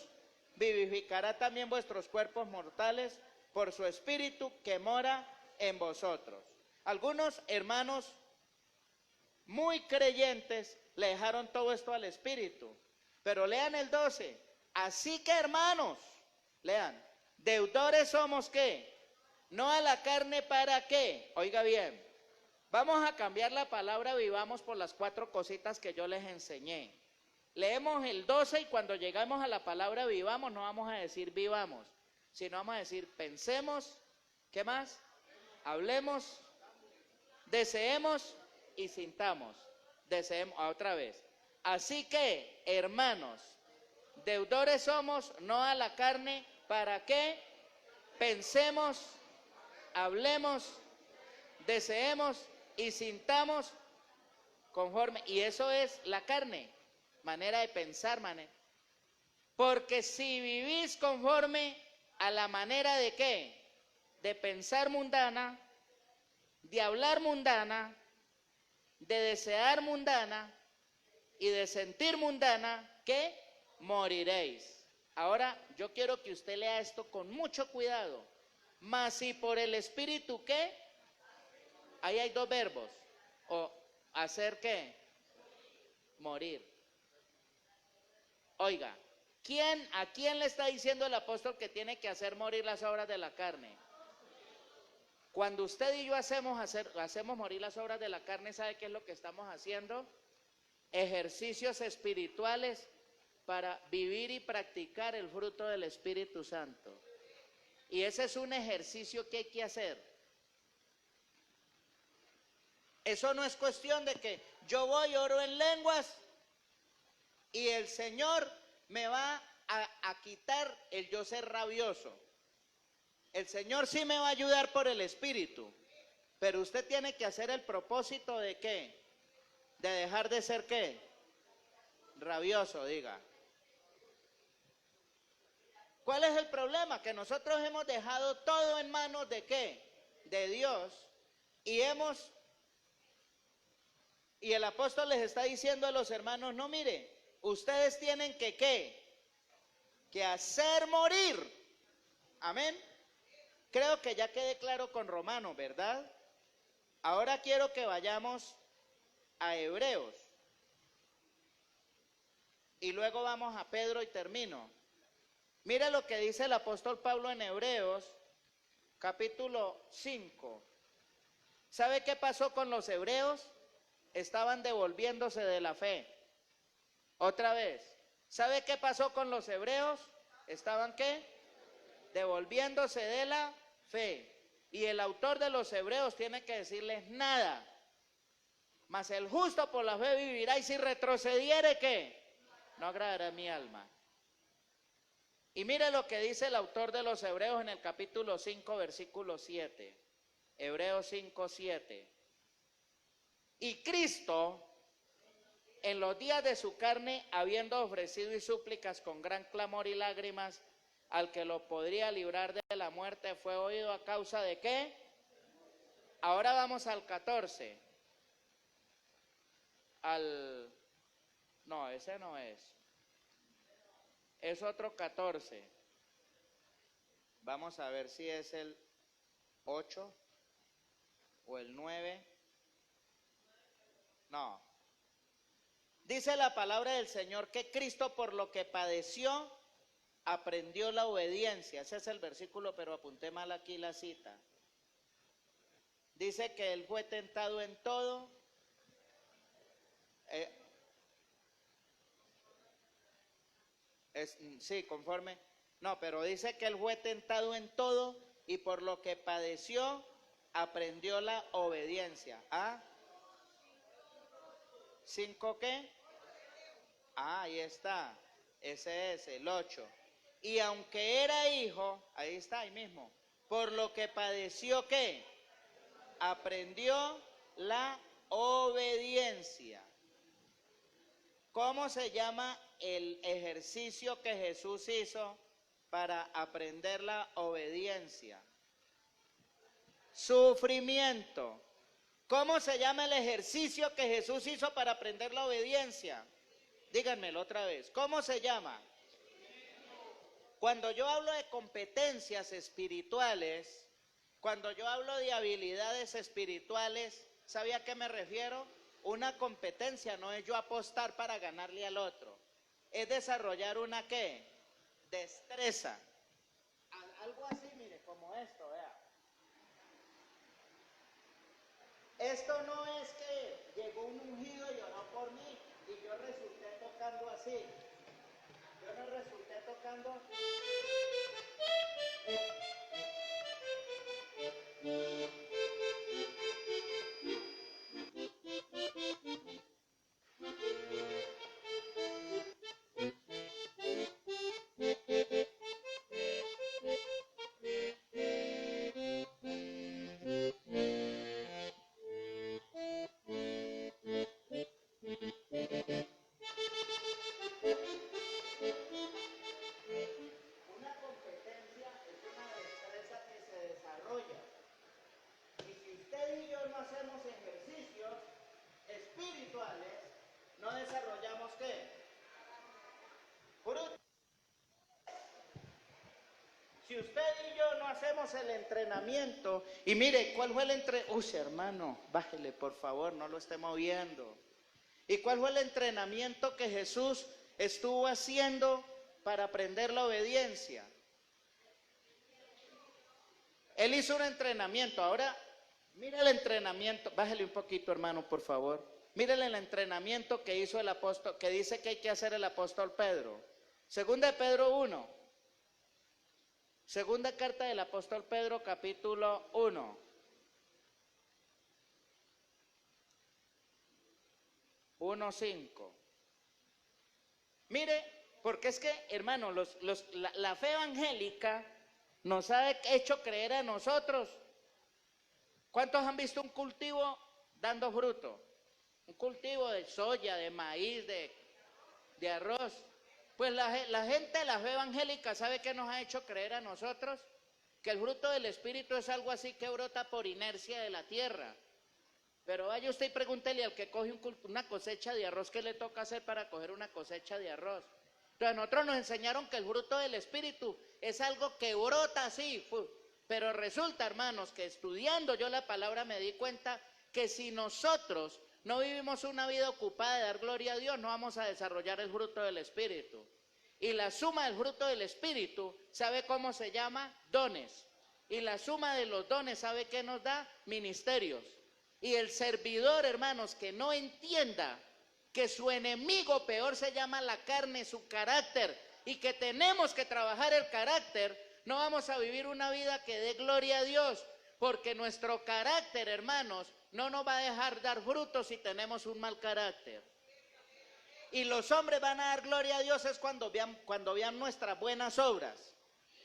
vivificará también vuestros cuerpos mortales por su Espíritu que mora en vosotros. Algunos hermanos muy creyentes le dejaron todo esto al Espíritu, pero lean el 12, así que hermanos, lean, deudores somos ¿qué? No a la carne para qué, oiga bien, vamos a cambiar la palabra vivamos por las 4 cositas que yo les enseñé. Leemos el 12 y cuando llegamos a la palabra vivamos no vamos a decir vivamos, sino vamos a decir pensemos, ¿qué más? Hablemos, deseemos y sintamos. Deseemos, otra vez. Así que, hermanos, deudores somos, no a la carne, ¿para qué? Pensemos, hablemos, deseemos y sintamos conforme. Y eso es la carne, manera de pensar, porque si vivís conforme a la manera de qué, de pensar mundana, de hablar mundana, de desear mundana y de sentir mundana, ¿qué? Moriréis. Ahora yo quiero que usted lea esto con mucho cuidado. Mas si por el Espíritu, ¿qué? Ahí hay 2 verbos. O hacer ¿qué? Morir. Oiga, ¿a quién le está diciendo el apóstol que tiene que hacer morir las obras de la carne? Cuando usted y yo hacemos morir las obras de la carne, ¿sabe qué es lo que estamos haciendo? Ejercicios espirituales para vivir y practicar el fruto del Espíritu Santo. Y ese es un ejercicio que hay que hacer. Eso no es cuestión de que yo voy, oro en lenguas y el Señor me va a quitar el yo ser rabioso. El Señor sí me va a ayudar por el Espíritu, pero usted tiene que hacer el propósito de ¿qué? De dejar de ser ¿qué? Rabioso, diga. ¿Cuál es el problema? Que nosotros hemos dejado todo en manos de ¿qué? De Dios y el apóstol les está diciendo a los hermanos, no mire, ustedes tienen que ¿qué? Que hacer morir. Amén. Creo que ya quedé claro con Romanos, ¿verdad? Ahora quiero que vayamos a Hebreos. Y luego vamos a Pedro y termino. Mire lo que dice el apóstol Pablo en Hebreos, capítulo 5. ¿Sabe qué pasó con los hebreos? Estaban devolviéndose de la fe. Otra vez. ¿Sabe qué pasó con los hebreos? ¿Estaban qué? devolviéndose de la fe. Y el autor de los Hebreos tiene que decirles nada. Mas el justo por la fe vivirá, y si retrocediere, ¿qué? No agradará a mi alma. Y mire lo que dice el autor de los Hebreos en el capítulo 5, versículo 7. Hebreos 5, 7. Y Cristo, en los días de su carne, habiendo ofrecido y súplicas con gran clamor y lágrimas al que lo podría librar de la muerte, fue oído a causa de ¿qué? Ahora vamos al 14. No, ese no es. Es otro 14. Vamos a ver si es el 8 o el 9. No. Dice la palabra del Señor que Cristo, por lo que padeció, aprendió la obediencia. Ese es el versículo, pero apunté mal aquí la cita. Dice que Él fue tentado en todo. Sí, conforme. No, pero dice que Él fue tentado en todo y por lo que padeció, aprendió la obediencia. ¿Ah? ¿5 qué? Ah, ahí está. Ese es el 8. Y aunque era hijo, ahí está, ahí mismo. Por lo que padeció, ¿qué? Aprendió la obediencia. ¿Cómo se llama el ejercicio que Jesús hizo para aprender la obediencia? Sufrimiento. ¿Cómo se llama el ejercicio que Jesús hizo para aprender la obediencia? Díganmelo otra vez. ¿Cómo se llama? Cuando yo hablo de competencias espirituales, cuando yo hablo de habilidades espirituales, ¿sabe a qué me refiero? Una competencia no es yo apostar para ganarle al otro. Es desarrollar una ¿qué? Destreza. Algo así, mire, como esto, vea. Esto no es que llegó un ungido y oró por mí y yo resulté tocando así. Yo no resulté tocando. No desarrollamos ¿qué? Fruto. Si usted y yo no hacemos el entrenamiento, y mire, ¿cuál fue el entrenamiento? Uy, hermano, bájele por favor, no lo esté moviendo. ¿Y cuál fue el entrenamiento que Jesús estuvo haciendo para aprender la obediencia? Él hizo un entrenamiento. Ahora, mire el entrenamiento, bájele un poquito, hermano, por favor. Mírenle el entrenamiento que hizo el apóstol, que dice que hay que hacer el apóstol Pedro. Segunda de Pedro 1. Segunda carta del apóstol Pedro, capítulo 1. 1:5. Mire, porque es que, hermano, la fe evangélica nos ha hecho creer a nosotros. ¿Cuántos han visto un cultivo dando fruto? Un cultivo de soya, de maíz, de arroz. Pues la gente de la fe evangélica, ¿sabe qué nos ha hecho creer a nosotros? Que el fruto del Espíritu es algo así que brota por inercia de la tierra. Pero vaya usted y pregúntele al que coge una cosecha de arroz, ¿qué le toca hacer para coger una cosecha de arroz? Entonces a nosotros nos enseñaron que el fruto del Espíritu es algo que brota así. Pero resulta, hermanos, que estudiando yo la palabra me di cuenta que si nosotros no vivimos una vida ocupada de dar gloria a Dios, no vamos a desarrollar el fruto del Espíritu. Y la suma del fruto del Espíritu, ¿sabe cómo se llama? Dones. Y la suma de los dones, ¿sabe qué nos da? Ministerios. Y el servidor, hermanos, que no entienda que su enemigo peor se llama la carne, su carácter, y que tenemos que trabajar el carácter, no vamos a vivir una vida que dé gloria a Dios, porque nuestro carácter, hermanos, no nos va a dejar dar frutos si tenemos un mal carácter. Y los hombres van a dar gloria a Dios es cuando vean nuestras buenas obras.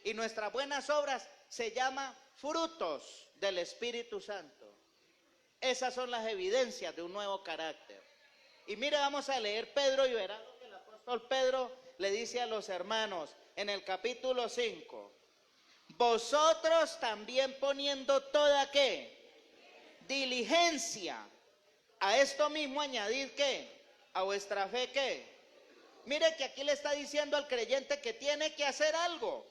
Y nuestras buenas obras se llaman frutos del Espíritu Santo. Esas son las evidencias de un nuevo carácter. Y mire, vamos a leer Pedro y verá lo que el apóstol Pedro le dice a los hermanos en el capítulo 5. Vosotros también poniendo toda ¿qué? Diligencia. A esto mismo añadid ¿qué? A vuestra fe ¿qué? Mire que aquí le está diciendo al creyente que tiene que hacer algo.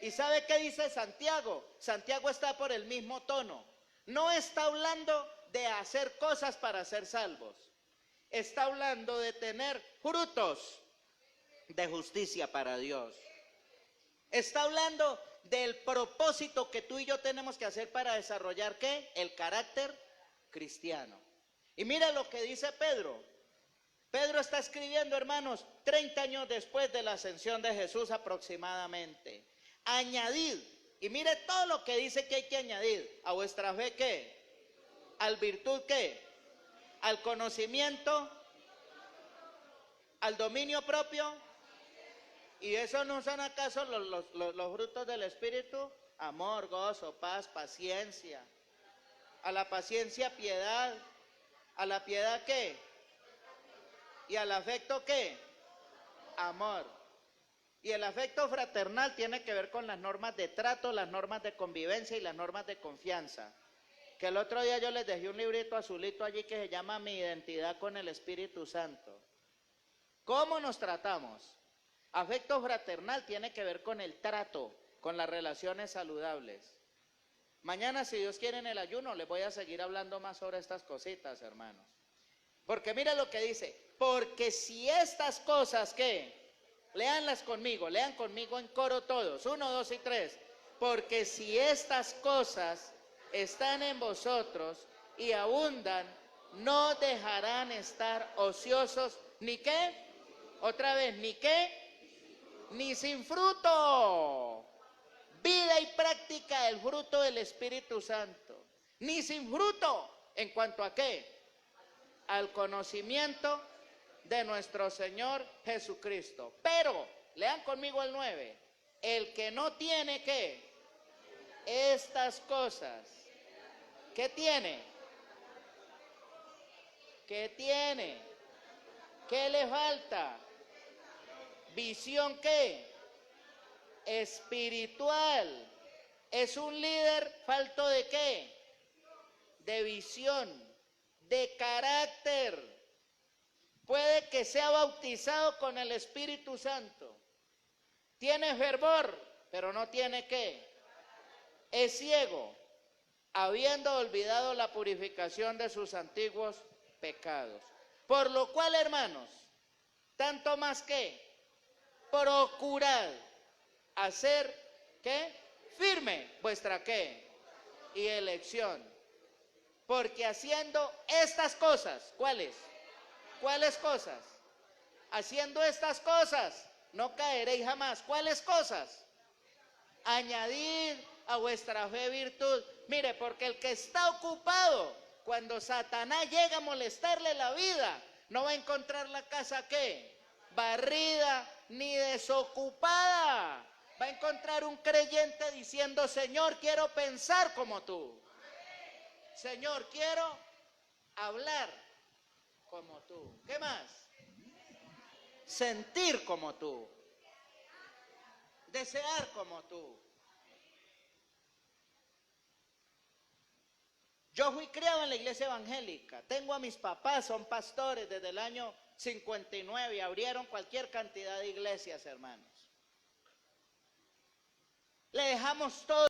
¿Y sabe qué dice Santiago? Santiago está por el mismo tono. No está hablando de hacer cosas para ser salvos. Está hablando de tener frutos de justicia para Dios. Está hablando del propósito que tú y yo tenemos que hacer para desarrollar ¿qué? El carácter cristiano. Y mira lo que dice Pedro. Pedro está escribiendo, hermanos, 30 años después de la ascensión de Jesús aproximadamente. Añadid, y mire todo lo que dice que hay que añadir. A vuestra fe ¿qué? Al virtud ¿qué? Al conocimiento, al dominio propio. ¿Y eso no son acaso los frutos del Espíritu? Amor, gozo, paz, paciencia. A la paciencia piedad. ¿A la piedad qué? ¿Y al afecto qué? Amor. Y el afecto fraternal tiene que ver con las normas de trato, las normas de convivencia y las normas de confianza. Que el otro día yo les dejé un librito azulito allí que se llama Mi identidad con el Espíritu Santo. ¿Cómo nos tratamos? Afecto fraternal tiene que ver con el trato, con las relaciones saludables. Mañana, si Dios quiere, en el ayuno les voy a seguir hablando más sobre estas cositas, hermanos. Porque mira lo que dice, porque si estas cosas, ¿qué? Lean conmigo en coro todos, 1, 2 y 3. Porque si estas cosas están en vosotros y abundan, no dejarán estar ociosos, ¿ni qué? Otra vez, ¿ni qué? Ni sin fruto. Vida y práctica del fruto del Espíritu Santo. Ni sin fruto, ¿en cuanto a qué? Al conocimiento de nuestro Señor Jesucristo. Pero, lean conmigo el 9. El que no tiene ¿qué? Estas cosas. ¿Qué tiene? ¿Qué tiene? ¿Qué le falta? Visión ¿qué? Espiritual. Es un líder falto de ¿qué? De visión, de carácter. Puede que sea bautizado con el Espíritu Santo. Tiene fervor, pero no tiene ¿qué? Es ciego, habiendo olvidado la purificación de sus antiguos pecados. Por lo cual, hermanos, tanto más que procurad hacer ¿qué? Firme vuestra ¿qué? Y elección. Porque haciendo estas cosas, ¿cuáles? ¿Cuáles cosas? Haciendo estas cosas, no caeréis jamás. ¿Cuáles cosas? Añadid a vuestra fe virtud. Mire, porque el que está ocupado, cuando Satanás llega a molestarle la vida, no va a encontrar la casa ¿qué? Barrida ni desocupada. Va a encontrar un creyente diciendo, Señor, quiero pensar como tú. Señor, quiero hablar como tú. ¿Qué más? Sentir como tú. Desear como tú. Yo fui criado en la iglesia evangélica. Tengo a mis papás, son pastores desde el año 59 y abrieron cualquier cantidad de iglesias, hermanos. Le dejamos todo.